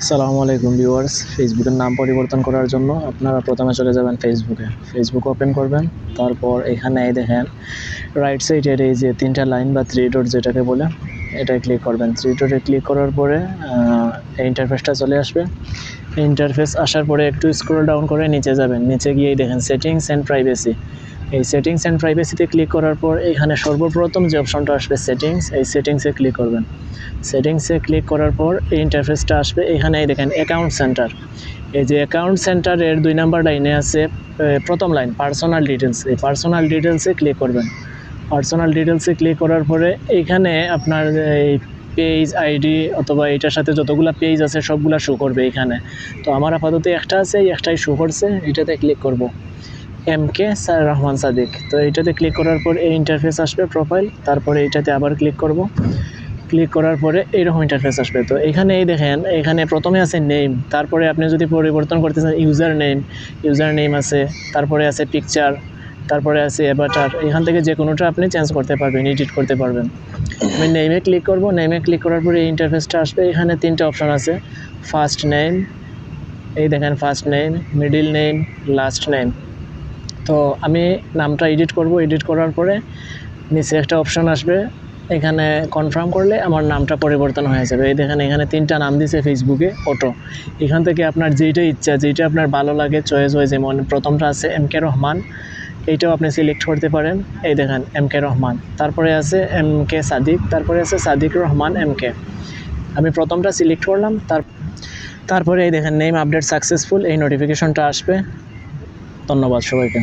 আসসালামু আলাইকুম ভিউয়ার্স। ফেসবুকের নাম পরিবর্তন করার জন্য আপনারা প্রথমে চলে যাবেন ফেসবুক ওপেন করবেন। তারপর এখানে এই দেখেন রাইট সাইডের এই যে তিনটা লাইন বা থ্রি ডট যেটাকে বলে, এটায় ক্লিক করবেন। থ্রি ডটে ক্লিক করার পরে এই ইন্টারফেসটা চলে আসবে। ইন্টারফেস আসার পরে একটু স্ক্রল ডাউন করে নিচে যাবেন। নিচে গিয়েই দেখেন সেটিংস অ্যান্ড প্রাইভেসি। এই সেটিংস অ্যান্ড প্রাইভেসিতে ক্লিক করার পর এখানে সর্বপ্রথম যে অপশনটা আসবে সেটিংস, এই সেটিংসে ক্লিক করবেন। সেটিংসে ক্লিক করার পর এই ইন্টারফেসটা আসবে। এখানে দেখেন অ্যাকাউন্ট সেন্টার। এই যে অ্যাকাউন্ট সেন্টারের 2 নাম্বার লাইনে আছে প্রথম লাইন পার্সোনাল ডিটেলস। এই পার্সোনাল ডিটেলসে ক্লিক করবেন। পার্সোনাল ডিটেলসে ক্লিক করার পরে এইখানে আপনার এই পেজ আইডি অথবা এটার সাথে যতগুলো পেজ আছে সবগুলো শো করবে এখানে। তো আমার আপাতত একটা আছে, এই একটাই শো করছে, এটাতে ক্লিক করব। MK রহমান সাদিক। তো এইটাতে ক্লিক করার পর এই ইন্টারফেস আসবে প্রোফাইল। তারপরে এইটাতে আবার ক্লিক করব। ক্লিক করার পরে এইরকম ইন্টারফেস আসবে। তো এখানে এই দেখেন এখানে প্রথমে আছে নেম, তারপরে আপনি যদি পরিবর্তন করতে চান ইউজার নেম আছে, তারপরে আছে পিকচার, তারপরে আছে অ্যাভাটার। এখান থেকে যে কোনোটা আপনি চেঞ্জ করতে পারবেন, এডিট করতে পারবেন। আমি নেমে ক্লিক করব। নেমে ক্লিক করার পরে এই ইন্টারফেসটা আসবে। এখানে 3টে অপশন আছে। ফার্স্ট নেম, এই দেখেন first name, middle name, last name. তো আমি নামটা এডিট করব। এডিট করার পরে নিচে একটা অপশন আসবে, এখানে কনফার্ম করলে আমার নামটা পরিবর্তন হয়ে যাবে। এই দেখেন এখানে 3টা নাম দিয়েছে ফেসবুকে অটো। এখান থেকে আপনার যেইটা ইচ্ছা, যেইটা আপনার ভালো লাগে চয়েস হয়। যেমন প্রথমটা আছে MK রহমান, এইটাও আপনি সিলেক্ট করতে পারেন। এই দেখেন MK রহমান, তারপরে আছে MK সাদিক, তারপরে আছে সাদিক রহমান MK। আমি প্রথমটা সিলেক্ট করলাম। তারপরে এই দেখেন নেম আপডেট সাকসেসফুল, এই নোটিফিকেশনটা আসবে। ধন্যবাদ সবাইকে।